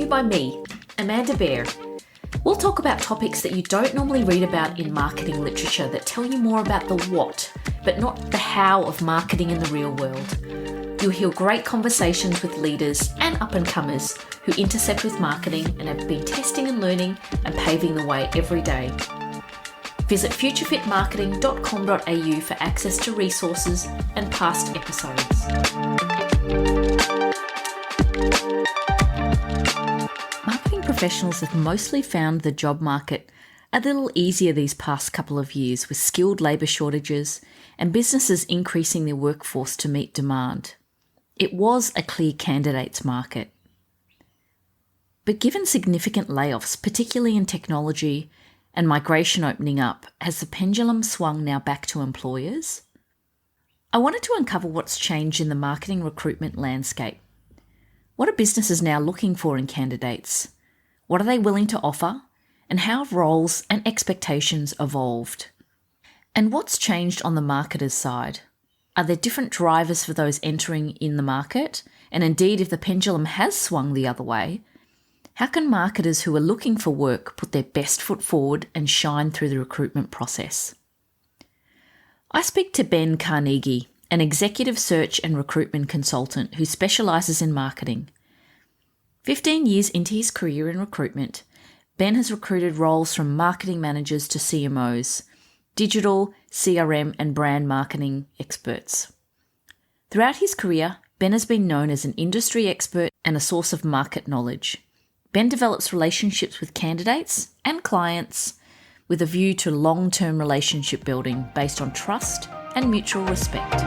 you by me, Amanda Bear. We'll talk about topics that you don't normally read about in marketing literature that tell you more about the what, but not the how of marketing in the real world. You'll hear great conversations with leaders and up-and-comers who intercept with marketing and have been testing and learning and paving the way every day. Visit futurefitmarketing.com.au for access to resources and past episodes. Marketing professionals have mostly found the job market a little easier these past couple of years with skilled labour shortages and businesses increasing their workforce to meet demand. It was a clear candidates market. But given significant layoffs, particularly in technology, and migration opening up, has the pendulum swung now back to employers? I wanted to uncover what's changed in the marketing recruitment landscape. What are businesses now looking for in candidates? What are they willing to offer? And how have roles and expectations evolved? And what's changed on the marketer's side? Are there different drivers for those entering in the market? And indeed, if the pendulum has swung the other way, how can marketers who are looking for work put their best foot forward and shine through the recruitment process? I speak to Ben Carnegie, an executive search and recruitment consultant who specialises in marketing. 15 years into his career in recruitment, Ben has recruited roles from marketing managers to CMOs, digital, CRM and brand marketing experts. Throughout his career, Ben has been known as an industry expert and a source of market knowledge. Ben develops relationships with candidates and clients with a view to long-term relationship building based on trust and mutual respect.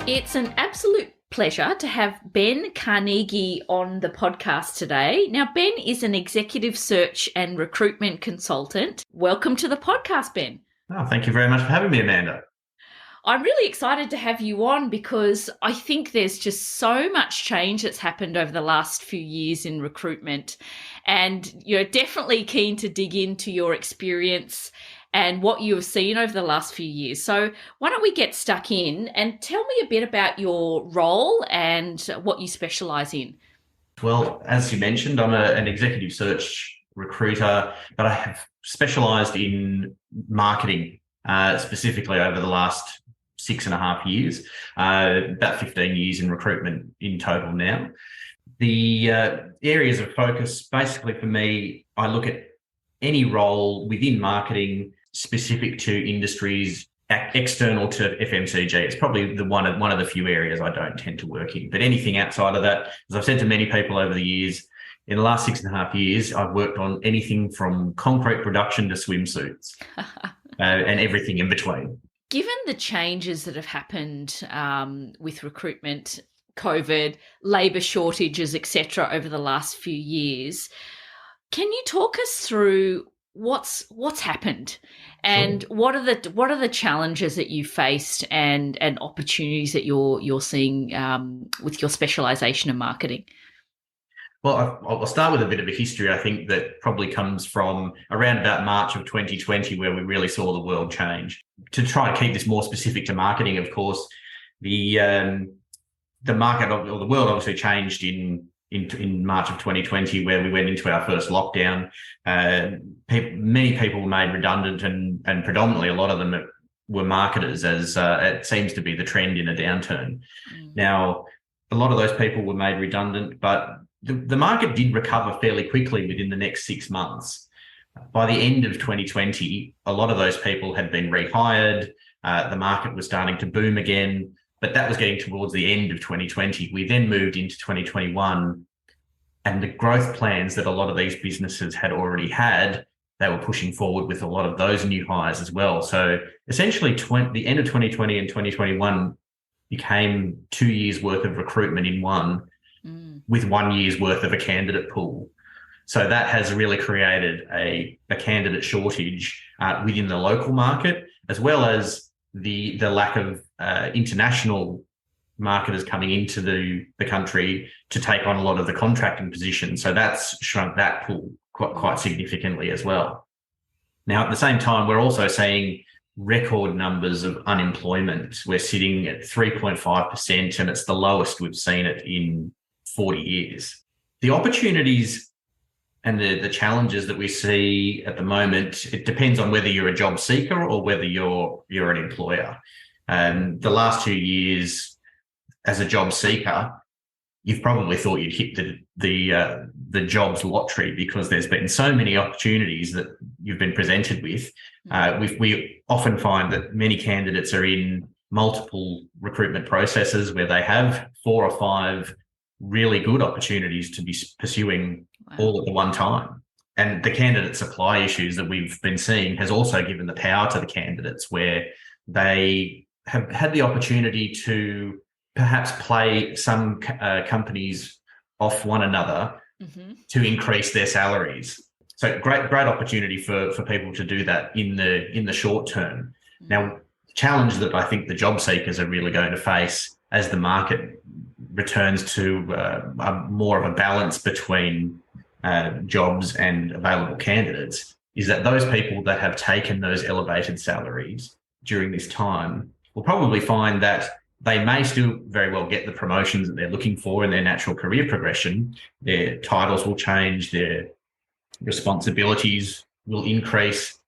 It's an absolute pleasure to have Ben Carnegie on the podcast today. Now, Ben is an executive search and recruitment consultant. Welcome to the podcast, Ben. Oh, thank you very much for having me, Amanda. I'm really excited to have you on because I think there's just so much change that's happened over the last few years in recruitment, and you're definitely keen to dig into your experience and what you've seen over the last few years. So why don't we get stuck in and tell me a bit about your role and what you specialise in? Well, as you mentioned, I'm an executive search recruiter, but I have specialised in marketing specifically over the last 6.5 years, about 15 years in recruitment in total now. The areas of focus, basically for me, I look at any role within marketing specific to industries external to FMCG. It's probably one of the few areas I don't tend to work in. But anything outside of that, as I've said to many people over the years, in the last 6.5 years, I've worked on anything from concrete production to swimsuits and everything in between. Given the changes that have happened with recruitment, COVID, labour shortages, etc., over the last few years, can you talk us through what's happened and Sure. what are the challenges that you faced and opportunities that you're seeing with your specialisation in marketing? Well, I'll start with a bit of a history. I think that probably comes from around about March of 2020, where we really saw the world change. To try to keep this more specific to marketing, of course, the market or the world obviously changed in March of 2020, where we went into our first lockdown. Many people were made redundant, and predominantly a lot of them were marketers, as it seems to be the trend in a downturn. Now, a lot of those people were made redundant, but the market did recover fairly quickly within the next 6 months. By the end of 2020, a lot of those people had been rehired. The market was starting to boom again, but that was getting towards the end of 2020. We then moved into 2021, and the growth plans that a lot of these businesses had already had, they were pushing forward with a lot of those new hires as well. So essentially the end of 2020 and 2021 became 2 years worth of recruitment in one, with 1 year's worth of a candidate pool. So that has really created a candidate shortage within the local market, as well as the lack of international marketers coming into the country to take on a lot of the contracting positions. So that's shrunk that pool quite significantly as well. Now, at the same time, we're also seeing record numbers of unemployment. We're sitting at 3.5%, and it's the lowest we've seen it in 40 years. The opportunities and the challenges that we see at the moment, it depends on whether you're a job seeker or whether you're an employer. The last 2 years as a job seeker, you've probably thought you'd hit the jobs lottery, because there's been so many opportunities that you've been presented with. We often find that many candidates are in multiple recruitment processes where they have 4 or 5 really good opportunities to be pursuing all at the one time. And the candidate supply issues that we've been seeing has also given the power to the candidates, where they have had the opportunity to perhaps play some companies off one another to increase their salaries. So great opportunity for people to do that in the short term. Now, the challenge that I think the job seekers are really going to face as the market returns to more of a balance between jobs and available candidates is that those people that have taken those elevated salaries during this time will probably find that they may still very well get the promotions that they're looking for in their natural career progression. Their titles will change, their responsibilities will increase,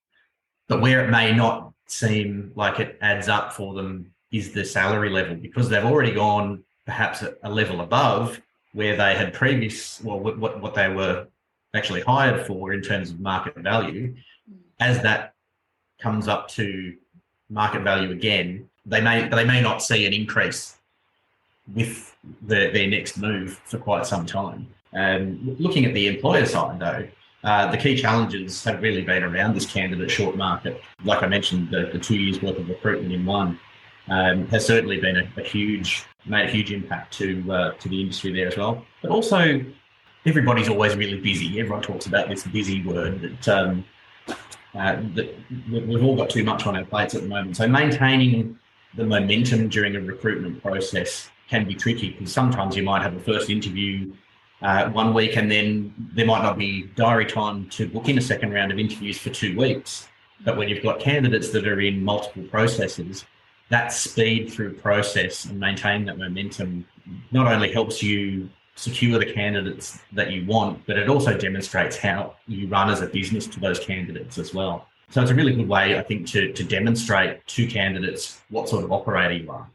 but where it may not seem like it adds up for them is the salary level, because they've already gone perhaps a level above where they had what they were actually hired for in terms of market value. As that comes up to market value again, they may not see an increase with their next move for quite some time. Looking at the employer side, though, the key challenges have really been around this candidate short market. Like I mentioned, the 2 years worth of recruitment in one has certainly been made a huge impact to the industry there as well. But also, everybody's always really busy. Everyone talks about this busy word that we've all got too much on our plates at the moment. So maintaining the momentum during a recruitment process can be tricky, because sometimes you might have a first interview 1 week, and then there might not be diary time to book in a second round of interviews for 2 weeks. But when you've got candidates that are in multiple processes, that speed through process and maintaining that momentum not only helps you secure the candidates that you want, but it also demonstrates how you run as a business to those candidates as well. So it's a really good way, I think, to demonstrate to candidates what sort of operator you are.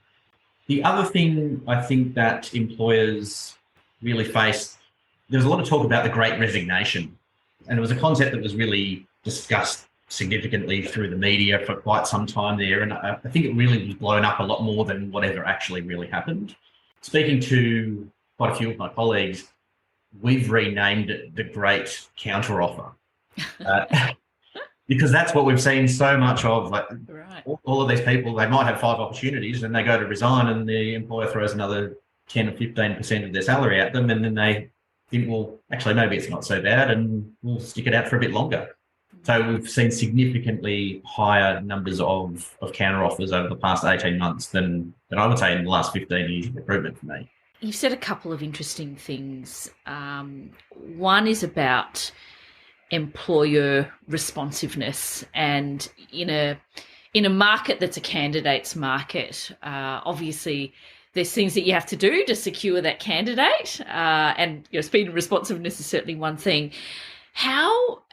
The other thing I think that employers really face, there's a lot of talk about the Great Resignation, and it was a concept that was really discussed significantly through the media for quite some time there, and I think it really was blown up a lot more than whatever actually really happened. Speaking to quite a few of my colleagues, we've renamed it the Great Counteroffer. Because that's what we've seen so much of. Like, right. All of these people, they might have 5 opportunities and they go to resign, and the employer throws another 10 or 15% of their salary at them, and then they think, well, actually, maybe it's not so bad, and we'll stick it out for a bit longer. So we've seen significantly higher numbers of counter offers over the past 18 months than I would say in the last 15 years of recruitment for me. You've said a couple of interesting things. One is about employer responsiveness, and in a market that's a candidate's market, obviously there's things that you have to do to secure that candidate, and speed and responsiveness is certainly one thing. How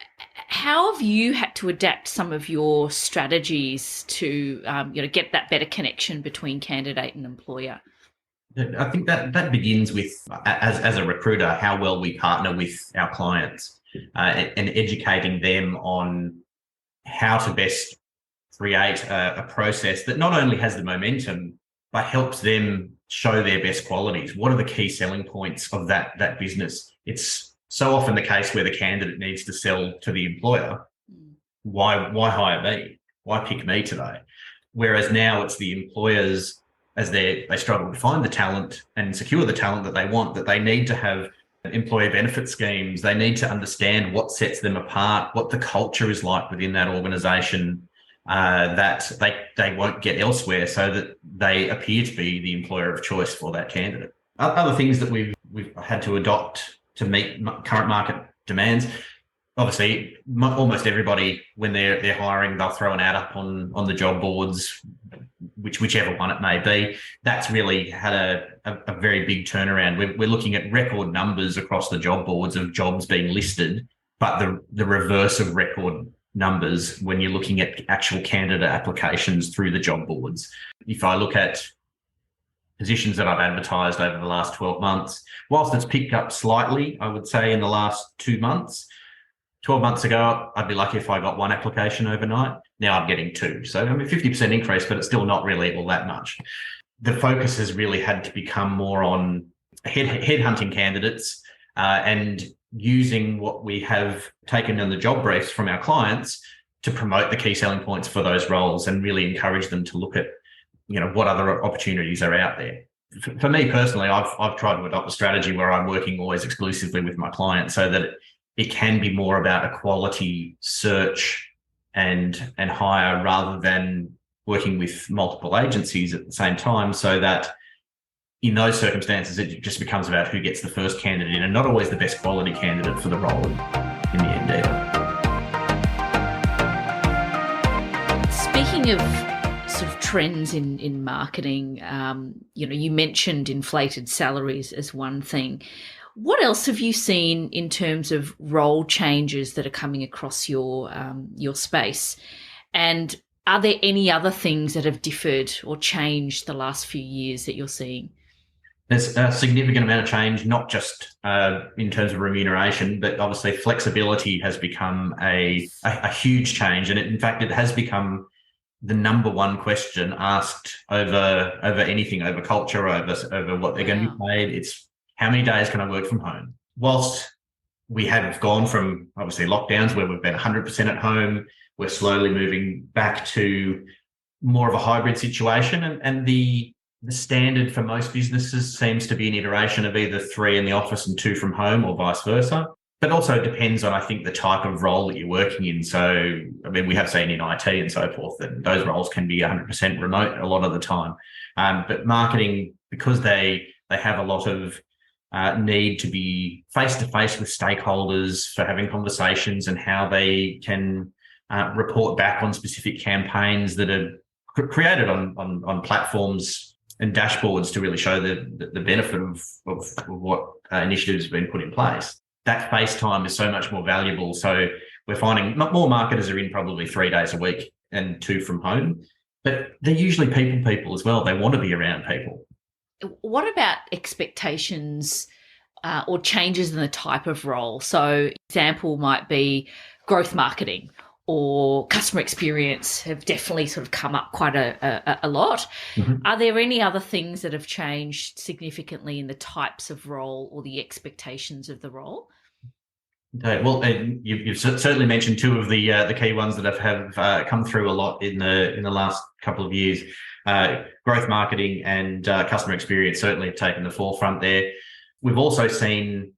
have you had to adapt some of your strategies to get that better connection between candidate and employer? I think that begins with, as a recruiter, how well we partner with our clients, and educating them on how to best create a process that not only has the momentum, but helps them show their best qualities. What are the key selling points of that business? It's so often the case where the candidate needs to sell to the employer. Why hire me? Why pick me today? Whereas now it's the employers, as they struggle to find the talent and secure the talent that they want, that they need to have employee benefit schemes. They need to understand what sets them apart, what the culture is like within that organisation, that they won't get elsewhere, so that they appear to be the employer of choice for that candidate. Other things that we've had to adopt to meet current market demands, obviously almost everybody, when they're hiring, they'll throw an ad up on the job boards, whichever one it may be. That's really had a very big turnaround. We're looking at record numbers across the job boards of jobs being listed, but the reverse of record numbers when you're looking at actual candidate applications through the job boards. If I look at positions that I've advertised over the last 12 months, whilst it's picked up slightly, I would say in the last 2 months, 12 months ago, I'd be lucky if I got one application overnight. Now I'm getting two. So I mean, 50% increase, but it's still not really all that much. The focus has really had to become more on headhunting candidates and using what we have taken in the job briefs from our clients to promote the key selling points for those roles and really encourage them to look at, what other opportunities are out there. For me personally, I've tried to adopt a strategy where I'm working always exclusively with my clients so that it can be more about a quality search and hire rather than working with multiple agencies at the same time, so that in those circumstances, it just becomes about who gets the first candidate in and not always the best quality candidate for the role in the end either. Speaking of sort of trends in marketing, you mentioned inflated salaries as one thing. What else have you seen in terms of role changes that are coming across your space? And are there any other things that have differed or changed the last few years that you're seeing? There's a significant amount of change, not just in terms of remuneration, but obviously flexibility has become a huge change. And in fact, it has become the number one question asked over anything, over culture, over what they're going to be paid. It's how many days can I work from home? Whilst we have gone from obviously lockdowns where we've been 100% at home, we're slowly moving back to more of a hybrid situation. And the standard for most businesses seems to be an iteration of either 3 in the office and 2 from home or vice versa. But also it depends on, I think, the type of role that you're working in. So, I mean, we have seen in IT and so forth that those roles can be 100% remote a lot of the time. But marketing, because they have a lot of need to be face-to-face with stakeholders for having conversations and how they can report back on specific campaigns that are created on platforms and dashboards to really show the benefit of what initiatives have been put in place. That face time is so much more valuable. So we're finding more marketers are in probably 3 days a week and 2 from home, but they're usually people as well. They want to be around people. What about expectations or changes in the type of role? So example might be growth marketing or customer experience have definitely sort of come up quite a lot. Mm-hmm. Are there any other things that have changed significantly in the types of role or the expectations of the role? Okay, well, you've certainly mentioned 2 of the key ones that have come through a lot in the last couple of years. Growth marketing and customer experience certainly have taken the forefront there. We've also seen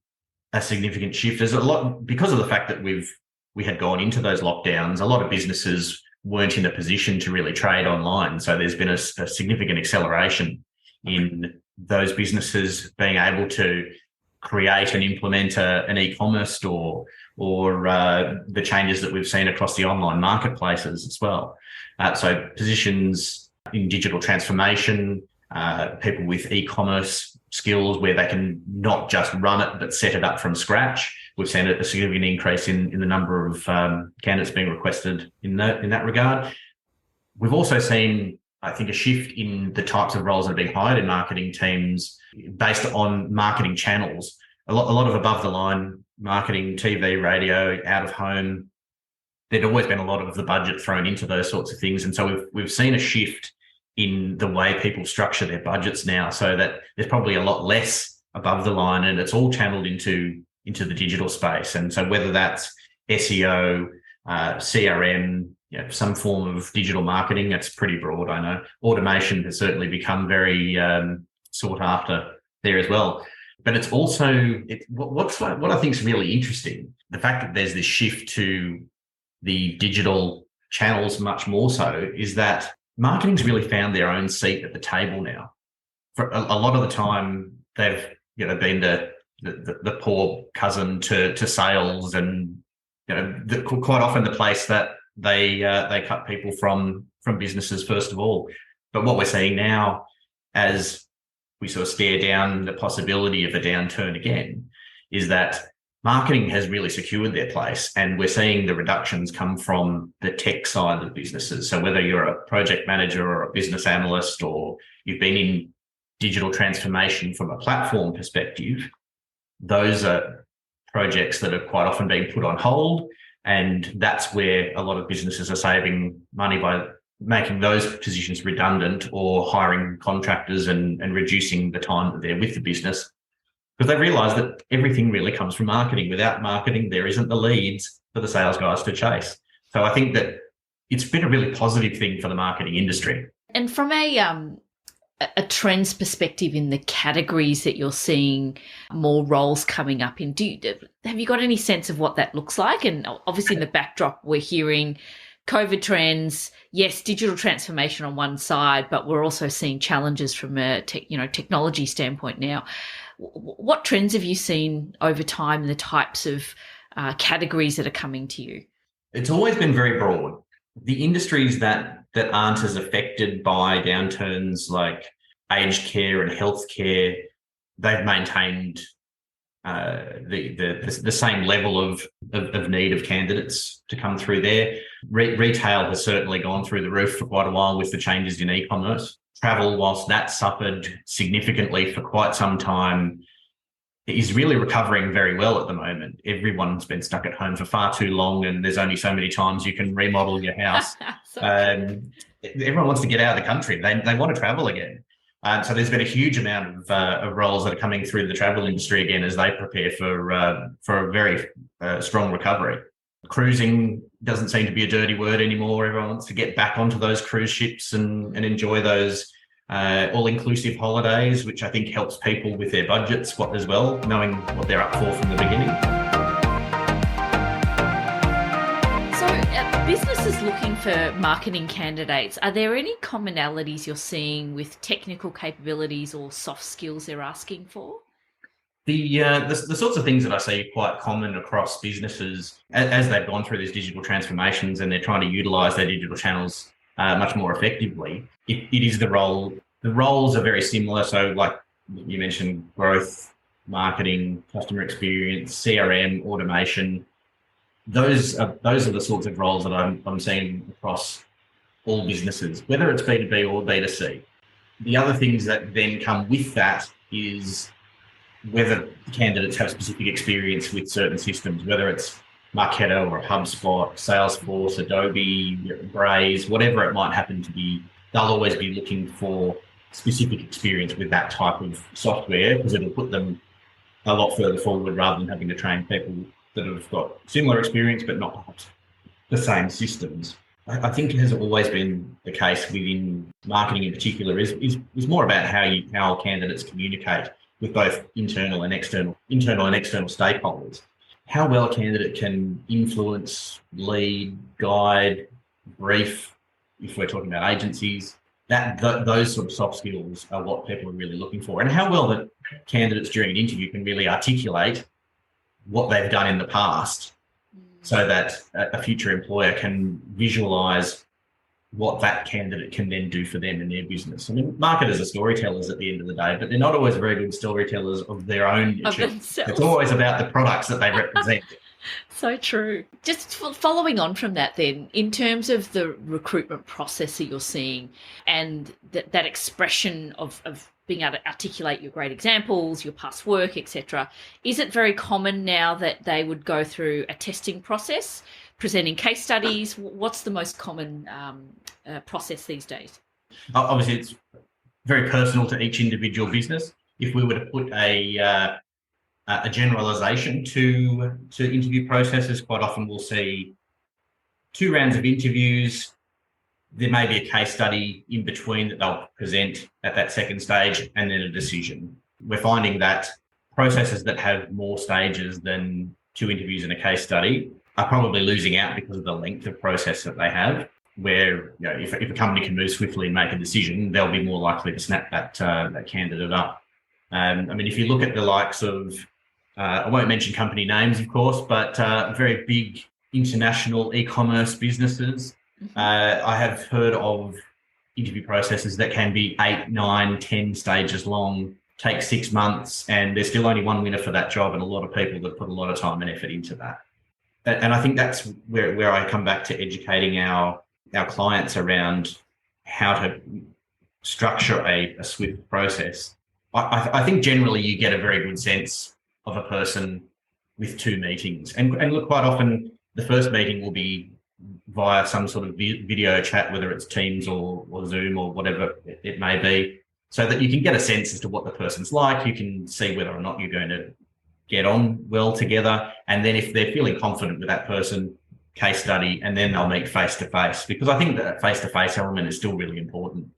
a significant shift. There's a lot because of the fact that we had gone into those lockdowns. A lot of businesses weren't in a position to really trade online, so there's been a significant acceleration in those businesses being able to create and implement an e-commerce store or the changes that we've seen across the online marketplaces as well. So positions in digital transformation, people with e-commerce skills where they can not just run it but set it up from scratch. We've seen a significant increase in the number of candidates being requested in that regard. We've also seen, I think, a shift in the types of roles that are being hired in marketing teams based on marketing channels. A lot of above the line marketing, TV, radio, out of home. There'd always been a lot of the budget thrown into those sorts of things, and so we've seen a shift in the way people structure their budgets now, so that there's probably a lot less above the line, and it's all channeled into the digital space. And so whether that's SEO, CRM, some form of digital marketing, that's pretty broad, I know. Automation has certainly become very sought after there as well. But it's also, what I think is really interesting, the fact that there's this shift to the digital channels much more so, is that marketing's really found their own seat at the table now. For a lot of the time, they've been the poor cousin to sales and quite often the place that they cut people from businesses first of all. But what we're seeing now, as we sort of stare down the possibility of a downturn again, is that marketing has really secured their place, and we're seeing the reductions come from the tech side of businesses. So whether you're a project manager or a business analyst, or you've been in digital transformation from a platform perspective, those are projects that are quite often being put on hold. And that's where a lot of businesses are saving money by making those positions redundant or hiring contractors and reducing the time that they're with the business. Because they realise that everything really comes from marketing. Without marketing, there isn't the leads for the sales guys to chase. So I think that it's been a really positive thing for the marketing industry. And from a trends perspective in the categories that you're seeing more roles coming up in, have you got any sense of what that looks like? And obviously in the backdrop, we're hearing COVID trends, yes, digital transformation on one side, but we're also seeing challenges from a technology standpoint now. What trends have you seen over time in the types of categories that are coming to you? It's always been very broad. The industries that aren't as affected by downturns like aged care and healthcare, they've maintained the same level of need of candidates to come through there. Retail has certainly gone through the roof for quite a while with the changes in e-commerce. Travel, whilst that suffered significantly for quite some time, is really recovering very well at the moment. Everyone's been stuck at home for far too long, and there's only so many times you can remodel your house. Everyone wants to get out of the country. They want to travel again. So there's been a huge amount of roles that are coming through the travel industry again as they prepare for a very strong recovery. Cruising doesn't seem to be a dirty word anymore. Everyone wants to get back onto those cruise ships and enjoy those all-inclusive holidays, which I think helps people with their budgets as well, knowing what they're up for from the beginning. So businesses looking for marketing candidates, are there any commonalities you're seeing with technical capabilities or soft skills they're asking for? The sorts of things that I see quite common across businesses as they've gone through these digital transformations and they're trying to utilise their digital channels much more effectively, it is the role. The roles are very similar. So like you mentioned, growth, marketing, customer experience, CRM, automation. Those are the sorts of roles that I'm seeing across all businesses, whether it's B2B or B2C. The other things that then come with that is whether candidates have specific experience with certain systems, whether it's Marketo or HubSpot, Salesforce, Adobe, Braze, whatever it might happen to be, they'll always be looking for specific experience with that type of software because it'll put them a lot further forward rather than having to train people that have got similar experience but not perhaps the same systems. I think it has always been the case within marketing in particular is more about how candidates communicate with both internal and external stakeholders. How well a candidate can influence, lead, guide, brief, if we're talking about agencies, those sort of soft skills are what people are really looking for. And how well that candidates during an interview can really articulate what they've done in the past so that a future employer can visualise what that candidate can then do for them in their business. I mean, marketers are storytellers at the end of the day, but they're not always very good storytellers of their own niche. It's always about the products that they represent. So true. Just following on from that then, in terms of the recruitment process that you're seeing and that expression of being able to articulate your great examples, your past work, etc., is it very common now that they would go through a testing process, presenting case studies? What's the most common process these days? Obviously, it's very personal to each individual business. If we were to put a generalisation to interview processes, quite often we'll see 2 rounds of interviews. There may be a case study in between that they'll present at that second stage and then a decision. We're finding that processes that have more stages than 2 interviews and a case study are probably losing out because of the length of process that they have, where if a company can move swiftly and make a decision, they'll be more likely to snap that candidate up. I mean, if you look at the likes of, I won't mention company names, of course, but very big international e-commerce businesses. I have heard of interview processes that can be 8, 9, 10 stages long, take 6 months, and there's still only one winner for that job, and a lot of people that put a lot of time and effort into that. And I think that's where I come back to educating our clients around how to structure a swift process. I think generally you get a very good sense of a person with 2 meetings. And look, quite often the first meeting will be via some sort of video chat, whether it's Teams or Zoom or whatever it may be, so that you can get a sense as to what the person's like. You can see whether or not you're going to get on well together. And then if they're feeling confident with that person, case study, and then they'll meet face-to-face, because I think that face-to-face element is still really important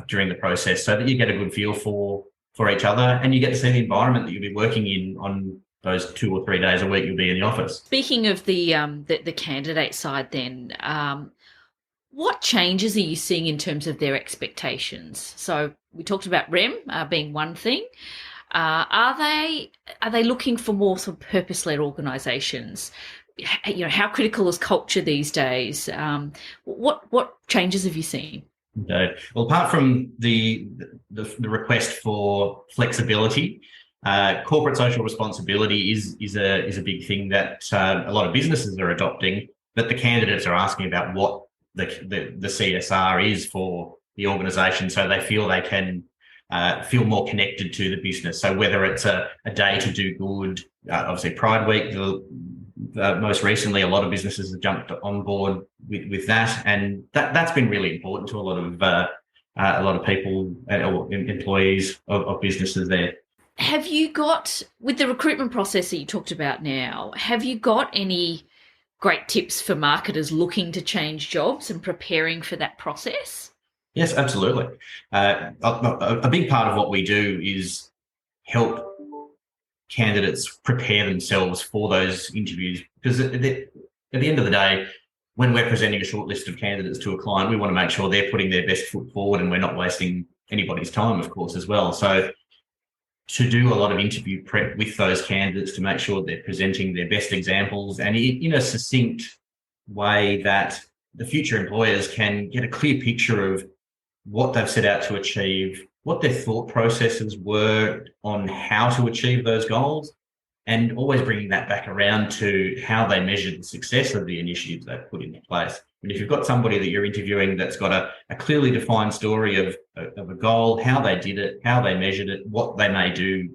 during the process, so that you get a good feel for each other, and you get to see the environment that you'll be working in on those 2 or 3 days a week you'll be in the office. Speaking of the candidate side then, what changes are you seeing in terms of their expectations? So we talked about REM being one thing. Are they looking for more sort of purpose-led organisations? You know, how critical is culture these days? What changes have you seen? No. Well, apart from the request for flexibility, corporate social responsibility is a big thing that a lot of businesses are adopting, but the candidates are asking about what the CSR is for the organisation, so they feel they can feel more connected to the business. So whether it's a day to do good, obviously Pride Week, most recently, a lot of businesses have jumped on board with that, and that's been really important to a lot of people, employees of businesses there. Have you got, with the recruitment process that you talked about now, have you got any great tips for marketers looking to change jobs and preparing for that process? Yes, absolutely. A big part of what we do is help candidates prepare themselves for those interviews, because at the end of the day, when we're presenting a short list of candidates to a client, we want to make sure they're putting their best foot forward, and we're not wasting anybody's time, of course, as well. So to do a lot of interview prep with those candidates to make sure they're presenting their best examples and in a succinct way that the future employers can get a clear picture of what they've set out to achieve, what their thought processes were on how to achieve those goals, and always bringing that back around to how they measure the success of the initiatives they've put into place. And if you've got somebody that you're interviewing that's got a clearly defined story of a goal, how they did it, how they measured it, what they may do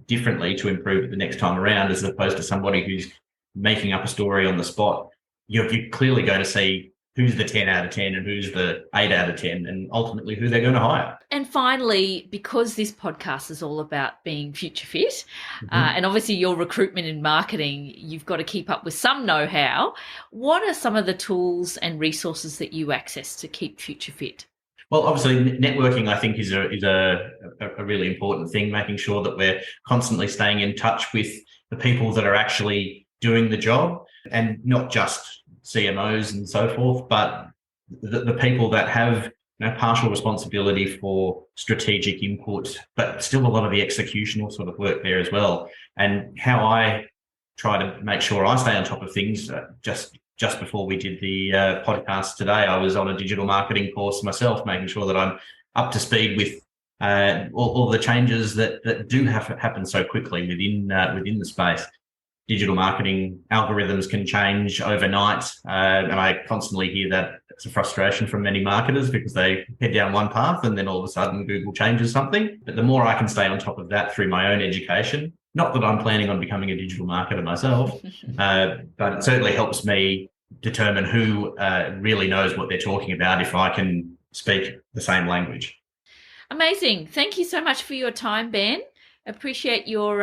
differently to improve it the next time around, as opposed to somebody who's making up a story on the spot, you're clearly going to see who's the 10 out of 10 and who's the 8 out of 10, and ultimately who they're going to hire. And finally, because this podcast is all about being future fit, and obviously your recruitment and marketing, you've got to keep up with some know-how. What are some of the tools and resources that you access to keep future fit? Well, obviously, networking, I think, is a really important thing, making sure that we're constantly staying in touch with the people that are actually doing the job, and not just CMOs and so forth, but the people that have partial responsibility for strategic input, but still a lot of the executional sort of work there as well. And how I try to make sure I stay on top of things, just before we did the podcast today, I was on a digital marketing course myself, making sure that I'm up to speed with all the changes that do happen so quickly within the space. Digital marketing algorithms can change overnight, and I constantly hear that it's a frustration from many marketers, because they head down one path and then all of a sudden Google changes something. But the more I can stay on top of that through my own education, not that I'm planning on becoming a digital marketer myself, but it certainly helps me determine who really knows what they're talking about if I can speak the same language. Amazing. Thank you so much for your time, Ben. Appreciate your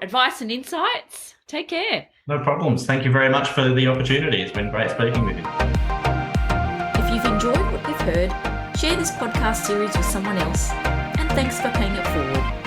advice and insights. Take care. No problems. Thank you very much for the opportunity. It's been great speaking with you. If you've enjoyed what you've heard, share this podcast series with someone else, and thanks for paying it forward.